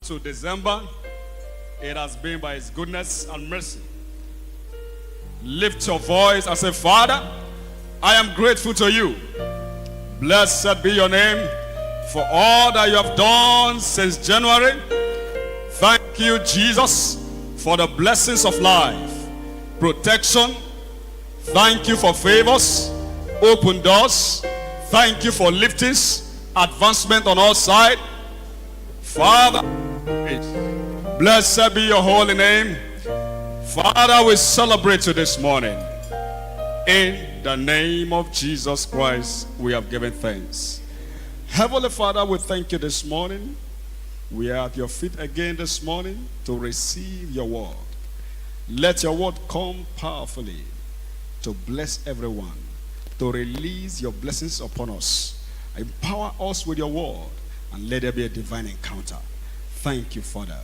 To December, it has been by His goodness and mercy. Lift your voice and say, Father, I am grateful to you. Blessed be your name for all that you have done since January. Thank you, Jesus, for the blessings of life, protection. Thank you for favors, open doors. Thank you for liftings, advancement on all sides. Father, blessed be your holy name. Father, we celebrate you this morning. In the name of Jesus Christ, we have given thanks. Heavenly Father, we thank you this morning. We are at your feet again this morning to receive your word. Let your word come powerfully to bless everyone, to release your blessings upon us. Empower us with your word, and let there be a divine encounter. Thank you, Father,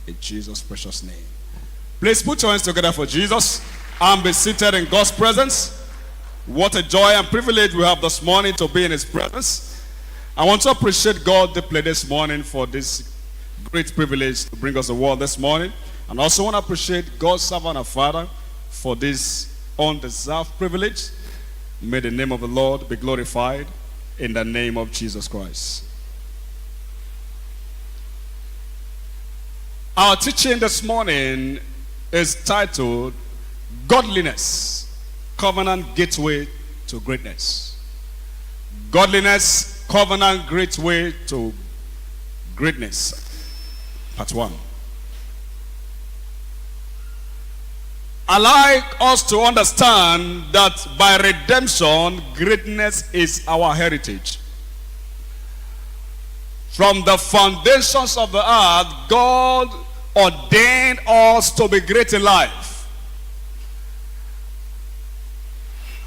in Jesus' precious name. Please put your hands together for Jesus and be seated in God's presence. What a joy and privilege we have this morning to be in His presence. I want to appreciate God deeply this morning for this great privilege to bring us the word this morning. And also want to appreciate God's servant and Father for this undeserved privilege. May the name of the Lord be glorified in the name of Jesus Christ. Our teaching this morning is titled, Godliness, Covenant Gateway to Greatness. Godliness, Covenant Gateway to Greatness. Part 1. I like us to understand that by redemption, greatness is our heritage. From the foundations of the earth, God ordained us to be great in life.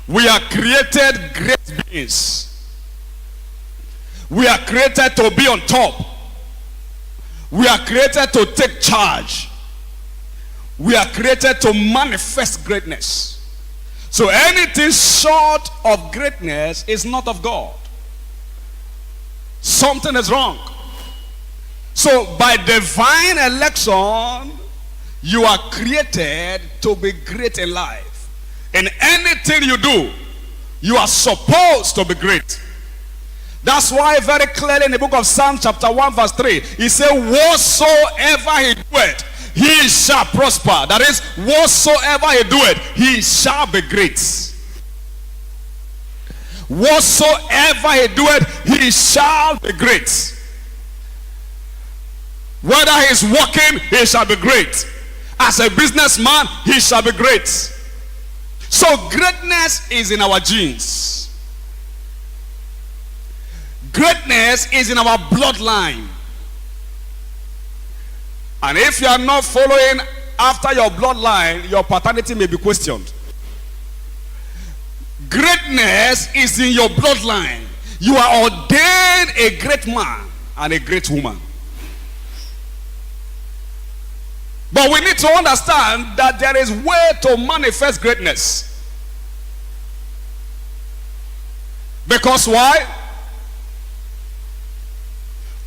We are created great beings. We are created to be on top. We are created to take charge. We are created to manifest greatness. So anything short of greatness is not of God. Something is wrong. So by divine election, you are created to be great in life. In anything you do, you are supposed to be great. That's why very clearly in the book of Psalms chapter 1 verse 3, he said, whatsoever he doeth, he shall prosper. That is, whatsoever he doeth, he shall be great. Whatsoever he doeth, he shall be great. Whether he is working, he shall be great. As a businessman, he shall be great. So greatness is in our genes. Greatness is in our bloodline. And if you are not following after your bloodline, your paternity may be questioned. Greatness is in your bloodline. You are ordained a great man and a great woman. But we need to understand that there is way to manifest greatness. Because why?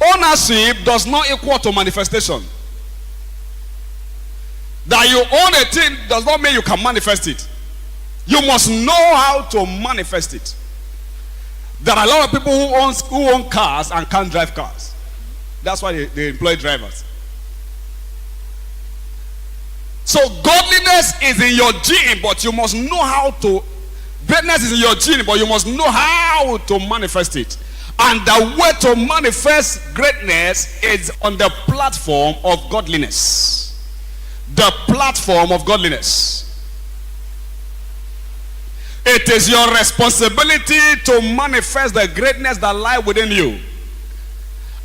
Ownership does not equal to manifestation. That you own a thing does not mean you can manifest it. You must know how to manifest it. There are a lot of people who own cars and can't drive cars. That's why they employ drivers. So godliness is in your gene, but you must know how to. Greatness is in your gene, but you must know how to manifest it. And the way to manifest greatness is on the platform of godliness. The platform of godliness. It is your responsibility to manifest the greatness that lies within you.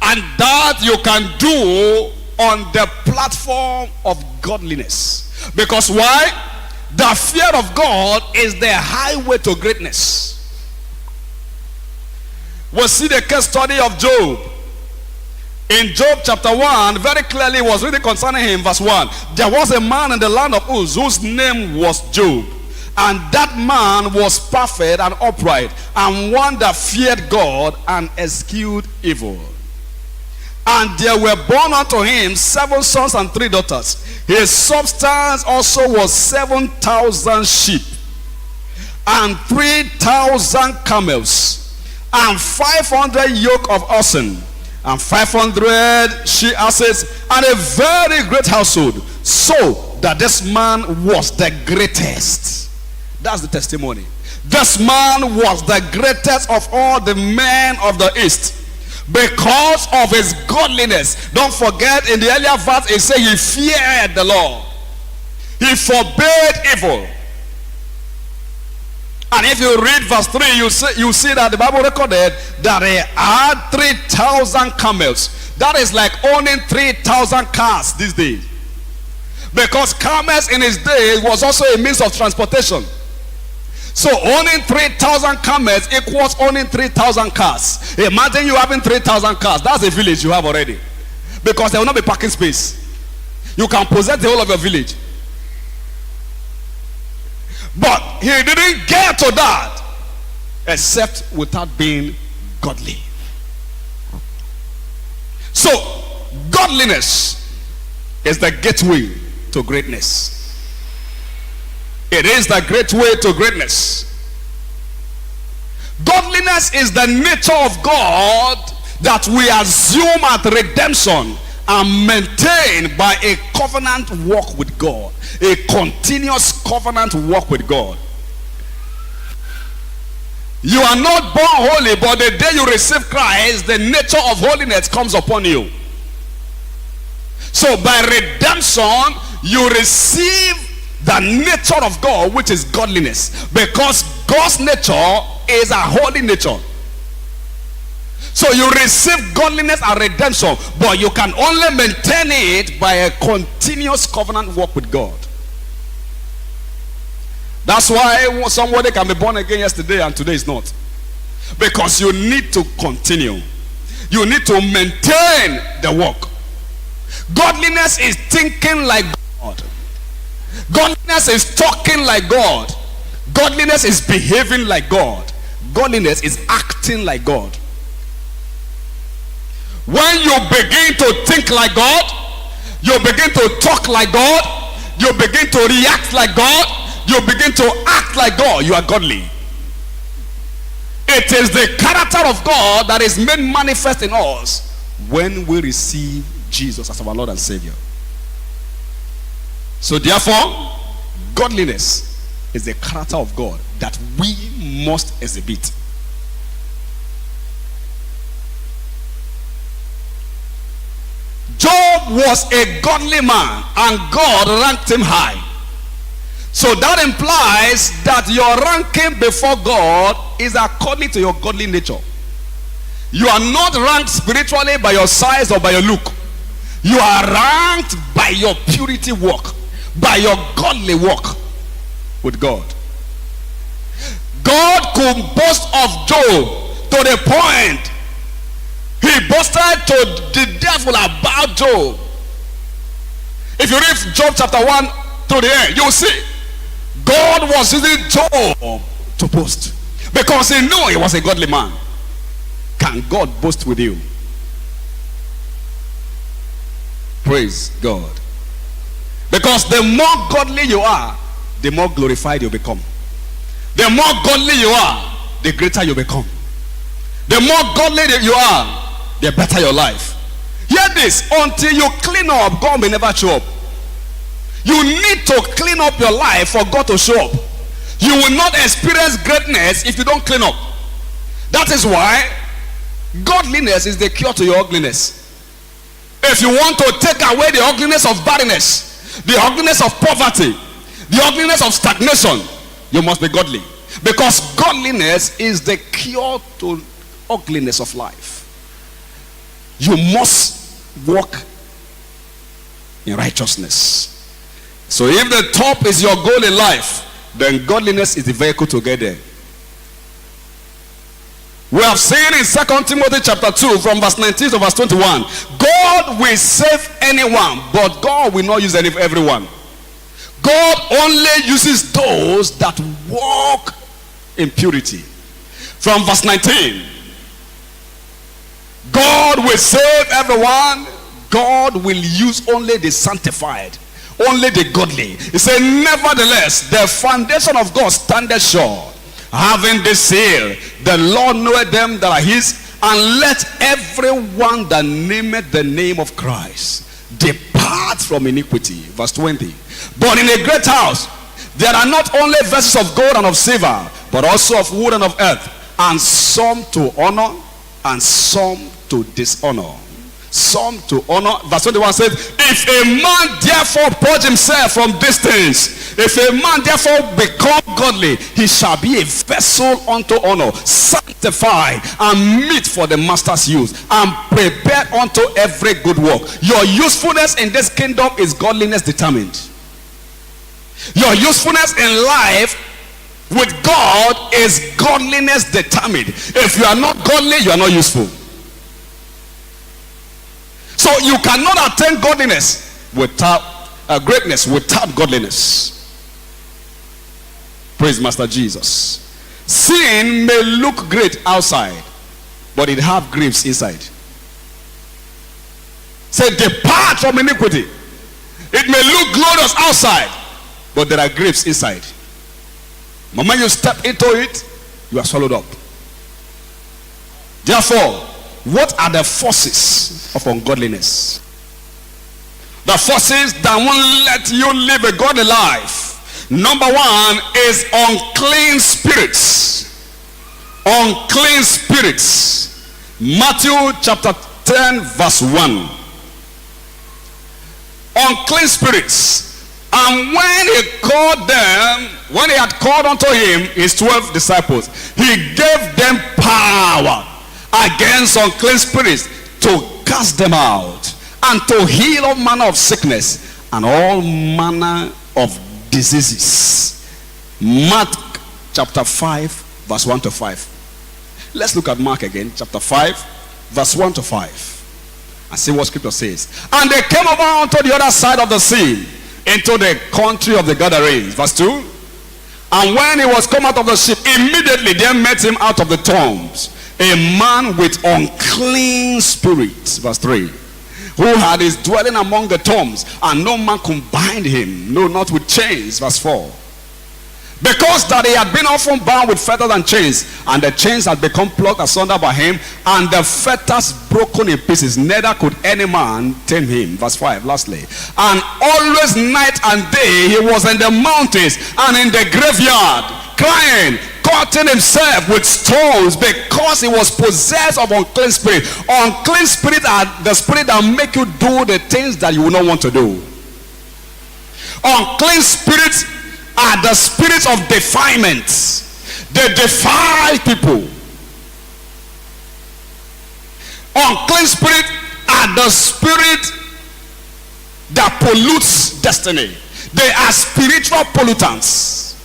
And that you can do on the platform of godliness. Because why? The fear of God is the highway to greatness. We'll see the case study of Job. In Job chapter 1, very clearly was written concerning him, verse 1. There was a man in the land of Uz whose name was Job. And that man was perfect and upright, and one that feared God and eschewed evil. And there were born unto him 7 sons and 3 daughters. His substance also was 7,000 sheep, and 3,000 camels, and 500 yoke of oxen, and 500 she asses, and a very great household, so that this man was the greatest. That's the testimony. This man was the greatest of all the men of the East, because of his godliness. Don't forget, in the earlier verse it says he feared the Lord. He forbade evil. And if you read verse 3, you see that the Bible recorded that he had 3,000 camels. That is like owning 3,000 cars these days. Because camels in his day was also a means of transportation. So owning 3,000 camels equals owning 3,000 cars. Imagine you having 3,000 cars. That's a village you have already. Because there will not be parking space. You can possess the whole of your village. But he didn't get to that except without being godly. So godliness is the gateway to greatness. It is the great way to greatness. Godliness is the nature of God that we assume at redemption and maintain by a covenant walk with God. A continuous covenant walk with God. You are not born holy, but the day you receive Christ, the nature of holiness comes upon you. So by redemption, you receive the nature of God, which is godliness, because God's nature is a holy nature. So you receive godliness and redemption, but you can only maintain it by a continuous covenant walk with God. That's why somebody can be born again yesterday and today is not, because you need to continue. You need to maintain the walk. Godliness is thinking like God. Godliness is talking like God. Godliness is behaving like God. Godliness is acting like God. When you begin to think like God, you begin to talk like God, you begin to react like God, you begin to act like God, you are godly. It is the character of God that is made manifest in us when we receive Jesus as our Lord and Savior. So therefore, godliness is the character of God that we must exhibit. Job was a godly man and God ranked him high. So that implies that your ranking before God is according to your godly nature. You are not ranked spiritually by your size or by your look. You are ranked by your purity walk, by your godly walk with God. God could boast of Job to the point he boasted to the devil about Job. If you read Job chapter 1 to the end, you'll see God was using Job to boast because he knew he was a godly man. Can God boast with you? Praise God. Because the more godly you are, the more glorified you become. The more godly you are, the greater you become. The more godly you are, the better your life. Hear this, until you clean up, God may never show up. You need to clean up your life for God to show up. You will not experience greatness if you don't clean up. That is why godliness is the cure to your ugliness. If you want to take away the ugliness of barrenness, the ugliness of poverty, the ugliness of stagnation, you must be godly. Because godliness is the cure to ugliness of life. You must walk in righteousness. So if the top is your goal in life, then godliness is the vehicle to get there. We have seen in 2 Timothy chapter 2 from verse 19 to verse 21, God will save anyone, but God will not use everyone. God only uses those that walk in purity. From verse 19, God will save everyone. God will use only the sanctified, only the godly. He said, nevertheless, the foundation of God standeth sure, having this seal, the Lord knoweth them that are his, and let everyone that nameth the name of Christ depart from iniquity. Verse 20. But in a great house there are not only vessels of gold and of silver, but also of wood and of earth, and some to honor and some to dishonor. Some to honor. Verse 21 says, if a man therefore purge himself from these things, if a man therefore become godly, he shall be a vessel unto honor, sanctified and meet for the master's use, and prepared unto every good work. Your usefulness in this kingdom is godliness determined. Your usefulness in life with God is godliness determined. If you are not godly, you are not useful. So you cannot attain godliness without greatness without godliness. Praise Master Jesus. Sin may look great outside, but it have griefs inside. Say, depart from iniquity. It may look glorious outside, but there are griefs inside. The moment you step into it, you are swallowed up. Therefore, what are the forces of ungodliness? The forces that won't let you live a godly life. Number one is unclean spirits. Unclean spirits. Matthew chapter 10 verse 1. Unclean spirits. And when he called them, when he had called unto him his 12 disciples, he gave them power against unclean spirits to cast them out, and to heal all manner of sickness and all manner of diseases. Mark chapter 5 verse 1 to 5. Let's look at Mark again, chapter 5 verse 1 to 5, and see what scripture says. And they came over unto the other side of the sea, into the country of the Gadarenes. Verse 2. And when he was come out of the ship, immediately there met him out of the tombs a man with unclean spirits. Verse 3. Who had his dwelling among the tombs, and no man could bind him, no, not with chains. Verse 4. Because that he had been often bound with fetters and chains, and the chains had become plucked asunder by him, and the fetters broken in pieces, neither could any man tame him. Verse 5, lastly. And always night and day he was in the mountains and in the graveyard, crying, cutting himself with stones, because he was possessed of unclean spirit. Unclean spirit are the spirit that make you do the things that you will not want to do. Unclean spirits are the spirits of defilement. They defile people. Unclean spirit are the spirit that pollutes destiny. They are spiritual pollutants.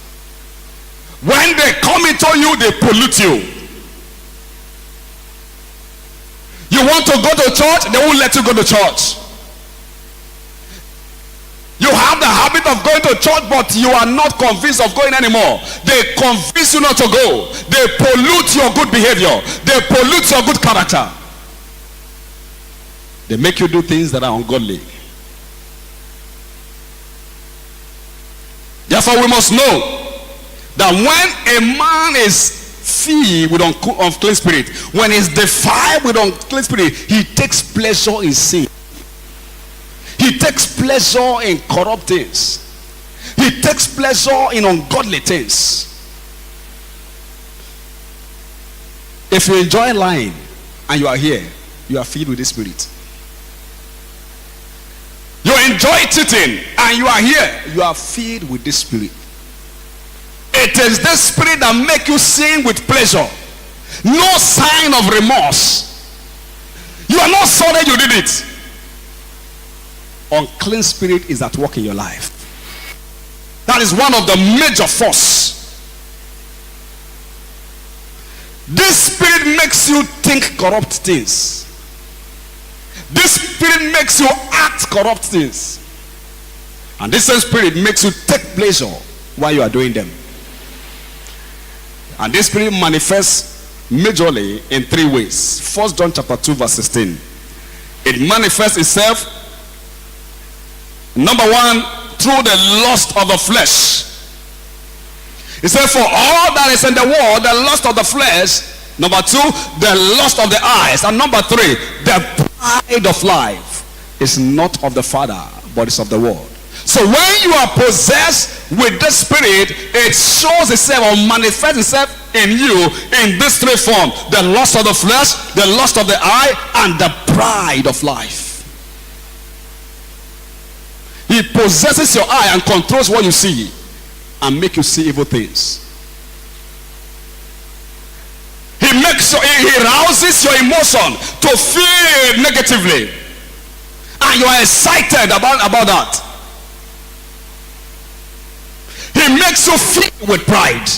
When they come into you, they pollute you. You want to go to church, they won't let you go to church. You have the habit of going to church, but you are not convinced of going anymore. They convince you not to go. They pollute your good behavior. They pollute your good character. They make you do things that are ungodly. Therefore, we must know that when a man is filled with unclean spirit, when he's defiled with unclean spirit, he takes pleasure in sin. He takes pleasure in corrupt things. He takes pleasure in ungodly things. If you enjoy lying and you are here, you are filled with the spirit. You enjoy cheating and you are here, you are filled with the spirit. It is this spirit that makes you sin with pleasure. No sign of remorse. You are not sorry you did it. Unclean spirit is at work in your life. That is one of the major force. This spirit makes you think corrupt things. This spirit makes you act corrupt things. And this same spirit makes you take pleasure while you are doing them. And this spirit manifests majorly in three ways. 1 John chapter 2 verse 16. It manifests itself, number one, through the lust of the flesh. It says, for all that is in the world, the lust of the flesh. Number two, the lust of the eyes. And number three, the pride of life is not of the Father, but is of the world. So when you are possessed with the Spirit, it shows itself or manifests itself in you in this three forms: the lust of the flesh, the lust of the eye, and the pride of life. He possesses your eye and controls what you see and make you see evil things. He rouses your emotion to feel negatively, and you are excited about that. He makes you feel with pride.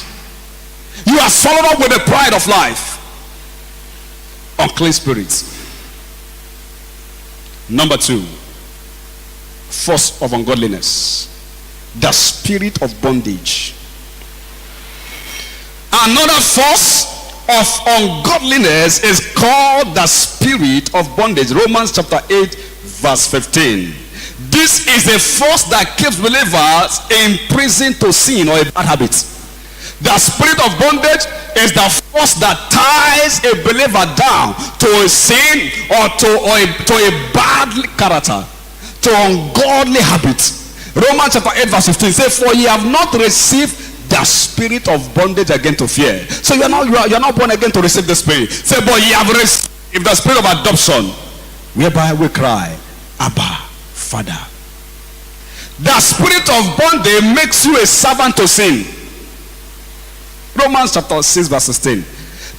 You are swallowed up with the pride of life. Unclean spirits. Number two, force of ungodliness, the spirit of bondage. Another force of ungodliness is called the spirit of bondage. Romans chapter 8 verse 15. This is a force that keeps believers in prison to sin or a bad habit. The spirit of bondage is the force that ties a believer down to a sin or to a bad character, to ungodly habits. Romans chapter 8 verse 15 says, for ye have not received the spirit of bondage again to fear. So you're not born again to receive the spirit. Say, but ye have received the spirit of adoption, whereby we cry, Abba, Father. The spirit of bondage makes you a servant to sin. Romans chapter 6 verse 16.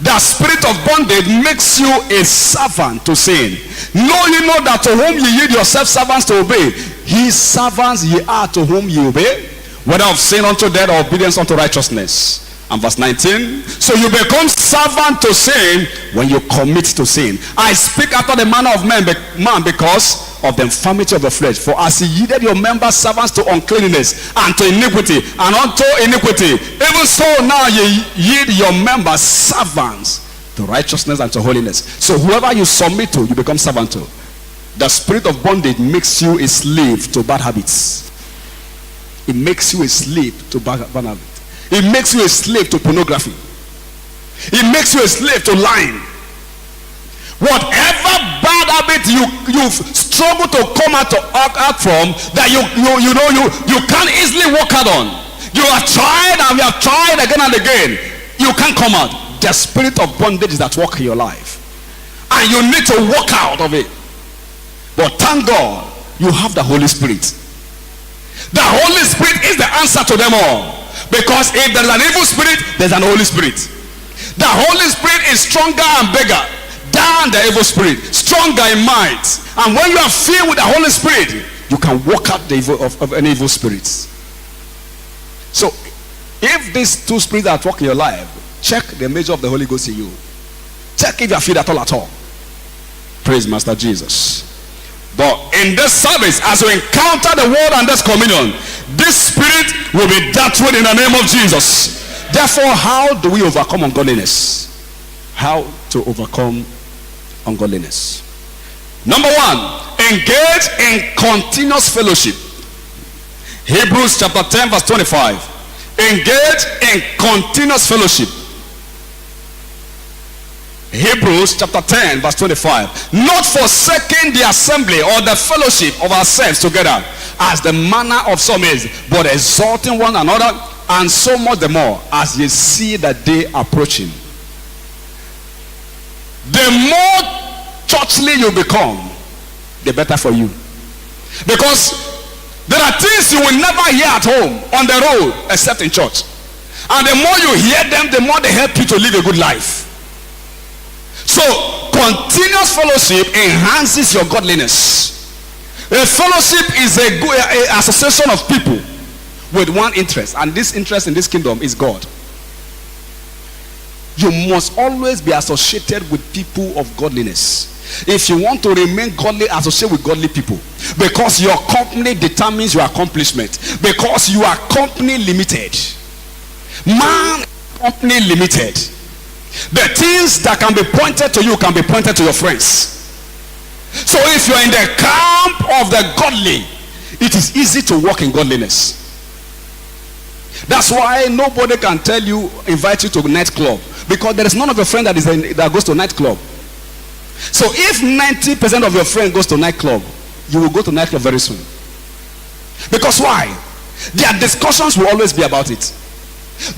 The spirit of bondage makes you a servant to sin. Know ye not that to whom ye yield yourselves servants to obey, his servants ye are to whom ye obey, whether of sin unto death or obedience unto righteousness. And verse 19, so you become servant to sin when you commit to sin. I speak after the manner of man because of the infirmity of the flesh. For as ye yielded your members servants to uncleanness and to iniquity and unto iniquity, even so now ye yield your members servants to righteousness and to holiness. So whoever you submit to, you become servant to. The spirit of bondage makes you a slave to bad habits. It makes you a slave to bad habits. It makes you a slave to pornography. It makes you a slave to lying. Whatever bad habit you struggle to come out from, that you can't easily walk out on. You have tried and you have tried again and again. You can't come out. The spirit of bondage is at work in your life, and you need to walk out of it. But thank God you have the Holy Spirit. The Holy Spirit is the answer to them all. Because if there's an evil spirit, there's an Holy Spirit. The Holy Spirit is stronger and bigger than the evil spirit, stronger in might. And when you are filled with the Holy Spirit, you can walk out the evil of any evil spirits. So if these two spirits are at work in your life, check the measure of the Holy Ghost in you. Check if you are filled at all. Praise Master Jesus. But in this service, as you encounter the word and this communion, this spirit will be dealt with in the name of Jesus. Therefore, how do we overcome ungodliness? How to overcome ungodliness? Number one, engage in continuous fellowship. Hebrews chapter 10 verse 25. Engage in continuous fellowship. Hebrews chapter 10 verse 25. Not forsaking the assembly or the fellowship of ourselves together, as the manner of some is, but exhorting one another, and so much the more as ye see the day approaching. The more churchly you become, the better for you. Because there are things you will never hear at home, on the road, except in church. And the more you hear them, the more they help you to live a good life. So, continuous fellowship enhances your godliness. A fellowship is a good association of people with one interest, and this interest in this kingdom is God. You must always be associated with people of godliness. If you want to remain godly, associate with godly people, because your company determines your accomplishment, because you are company limited. Man is company limited. The things that can be pointed to you can be pointed to your friends. So if you are in the camp of the godly, it is easy to walk in godliness. That's why nobody can tell you, invite you to a nightclub, because there is none of your friend that goes to a nightclub. So if 90% of your friend goes to a nightclub, you will go to a nightclub very soon. Because why? Their discussions will always be about it.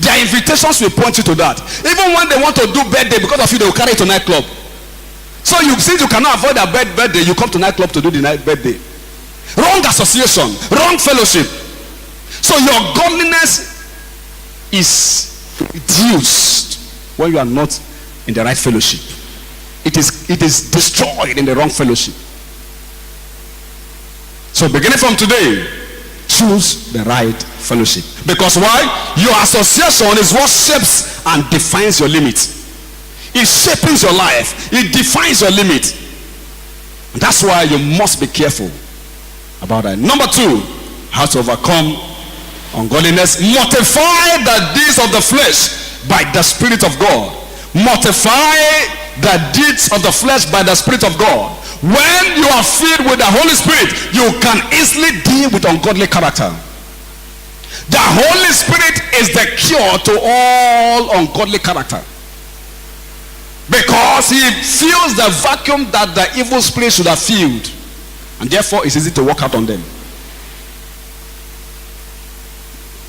Their invitations will point you to that. Even when they want to do birthday, because of you, they will carry it to nightclub. So since you cannot avoid a birthday, you come to nightclub to do the night birthday. Wrong association, wrong fellowship. So your godliness is reduced when you are not in the right fellowship. It is destroyed in the wrong fellowship. So beginning from today, choose the right fellowship. Because why? Your association is what shapes and defines your limit. It shapes your life. It defines your limit. And that's why you must be careful about that. Number 2, how to overcome ungodliness. Mortify the deeds of the flesh by the Spirit of God. Mortify the deeds of the flesh by the Spirit of God. When you are filled with the Holy Spirit, you can easily deal with ungodly character. The Holy Spirit is the cure to all ungodly character, because he fills the vacuum that the evil spirit should have filled, and therefore it's easy to work out on them.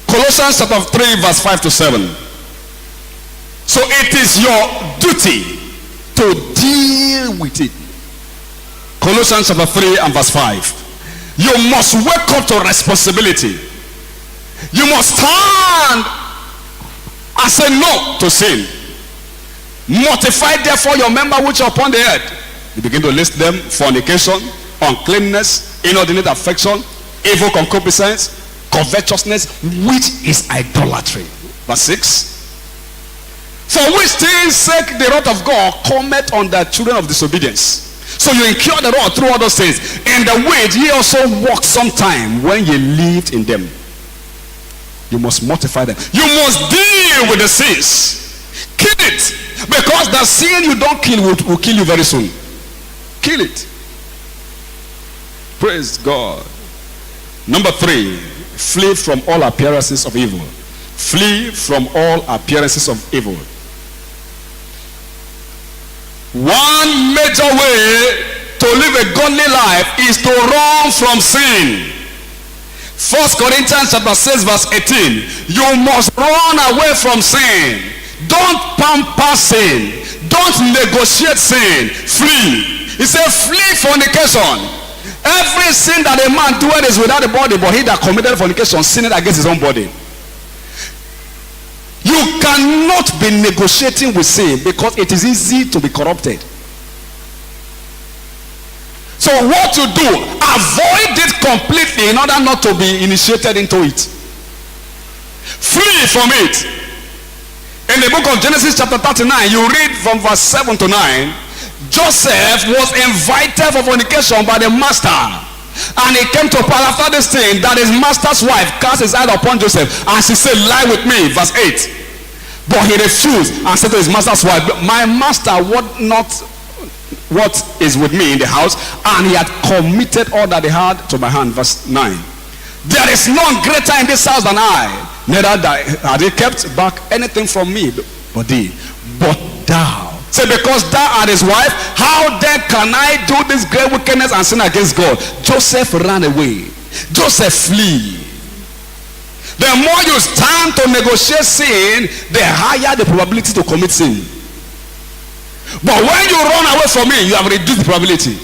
Colossians chapter 3 verse 5 to 7. So it is your duty to deal with it. Colossians chapter 3 and verse 5. You must wake up to responsibility. You must stand and say no to sin. Mortify therefore your member which are upon the earth. You begin to list them: fornication, uncleanness, inordinate affection, evil concupiscence, covetousness, which is idolatry. Verse 6. For which things sake the wrath of God cometh on the children of disobedience. So you incur the wrath through all those things, in the which ye also walked sometime when ye lived in them. You must mortify them. You must deal with the sins. Kill it. Because the sin you don't kill will kill you very soon. Kill it. Praise God. Number 3, flee from all appearances of evil. Flee from all appearances of evil. One major way to live a godly life is to run from sin. 1 Corinthians chapter 6 verse 18. You must run away from sin. Don't pamper sin. Don't negotiate sin. Flee. He said flee fornication. Every sin that a man doeth is without the body, but he that committed fornication sinned against his own body. You cannot be negotiating with sin, because it is easy to be corrupted. So what to do? Avoid it completely in order not to be initiated into it. Flee from it. In the book of Genesis chapter 39, you read from verse 7 to 9. Joseph was invited for fornication by the master, and it came to pass after this thing that his master's wife cast his eye upon Joseph, and she said, lie with me. Verse 8. But he refused and said to his master's wife, my master what is with me in the house, and he had committed all that he had to my hand. Verse 9. There is none greater in this house than I, neither had he kept back anything from me but thee. But thou. Say, because thou art his wife, how then can I do this great wickedness and sin against God? Joseph ran away. Joseph flee. The more you stand to negotiate sin, the higher the probability to commit sin. But when you run away from it, you have reduced the probability.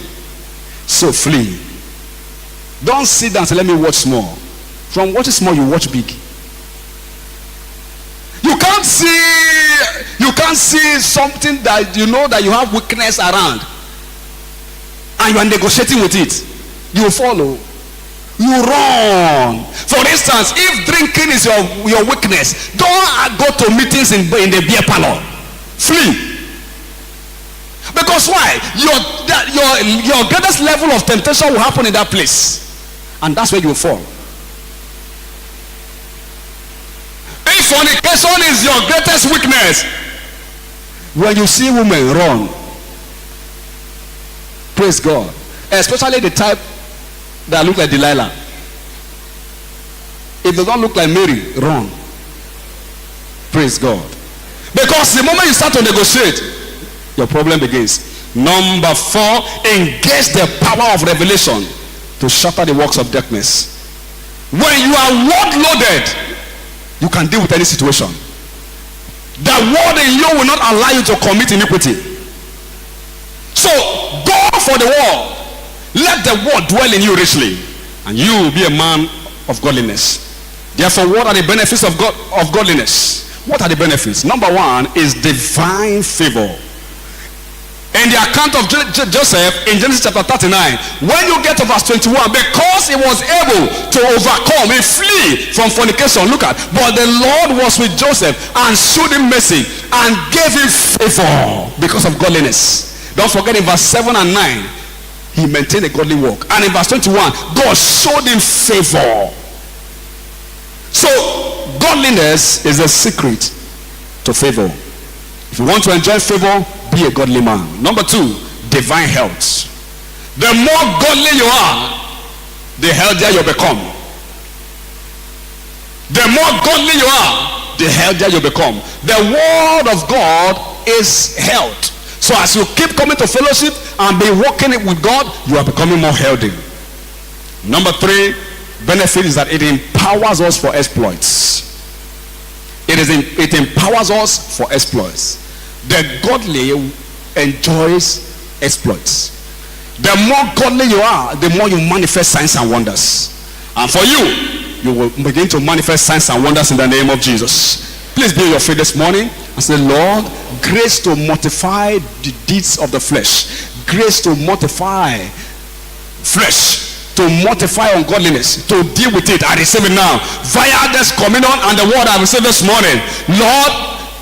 So flee. Don't sit down and say, let me watch small. From watching small, you watch big. You can't see something that you know that you have weakness around, and you are negotiating with it. You follow. You run. For instance, if drinking is your weakness, don't go to meetings in the beer parlor. Flee. Because why? Your greatest level of temptation will happen in that place, and that's where you will fall. If fornication is your greatest weakness, When you see women, run. Praise God. Especially the type that look like Delilah. If they don't look like Mary, run. Praise God. Because the moment you start to negotiate, your problem begins. Number 4, engage the power of revelation to shatter the works of darkness. When you are word loaded, you can deal with any situation. The word in you will not allow you to commit iniquity. So go for the word. Let the word dwell in you richly, and you will be a man of godliness. Therefore, what are the benefits of godliness? What are the benefits? Number 1 is divine favor. In the account of Joseph in Genesis chapter 39, when you get to verse 21, because he was able to overcome, he flee from fornication. Look at, but the Lord was with Joseph and showed him mercy and gave him favor because of godliness. Don't forget in verse 7 and 9, he maintained a godly walk. And in verse 21, God showed him favor. So godliness is a secret to favor. If you want to enjoy favor, be a godly man. Number 2, divine health. The more godly you are, the healthier you become. The more godly you are, the healthier you become. The word of God is health. So as you keep coming to fellowship and be walking with God, you are becoming more healthy. Number 3 benefit is that it empowers us for exploits. It empowers us for exploits. The godly enjoys exploits. The more godly you are, the more you manifest signs and wonders. And for you will begin to manifest signs and wonders in the name of Jesus. Please be on your feet this morning and say, Lord, grace to mortify the deeds of the flesh. Grace to mortify flesh. To mortify ungodliness, to deal with it. I receive it now via this communion and the word I received this morning. Lord,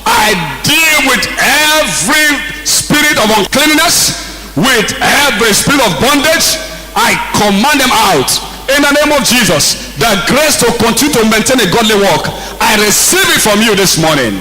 I deal with every spirit of uncleanness, with every spirit of bondage. I command them out in the name of Jesus. The grace to continue to maintain a godly walk, I receive it from you this morning.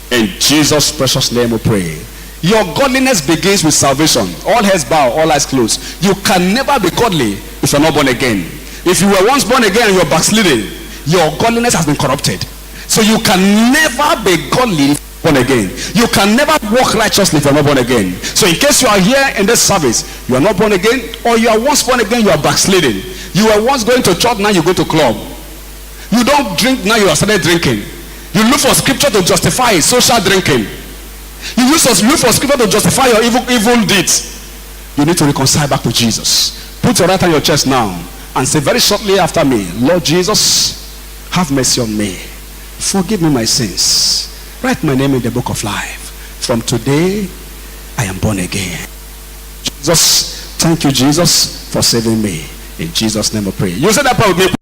In Jesus' precious name we pray. Your godliness begins with salvation. All heads bow, all eyes closed. You can never be godly if you're not born again. If you were once born again and you're backsliding, your godliness has been corrupted. So you can never be godly if you're born again. You can never walk righteously if you're not born again. So in case you are here in this service, you are not born again, or you are once born again, you are backsliding. You were once going to church, now you go to club. You don't drink, now you are started drinking. You look for scripture to justify social drinking. You look for scripture to justify your evil deeds. You need to reconcile back to Jesus. Put your right hand on your chest now and say very shortly after me, Lord Jesus, have mercy on me. Forgive me my sins. Write my name in the book of life. From today, I am born again. Jesus, thank you, Jesus, for saving me. In Jesus' name I pray. You say that prayer with me.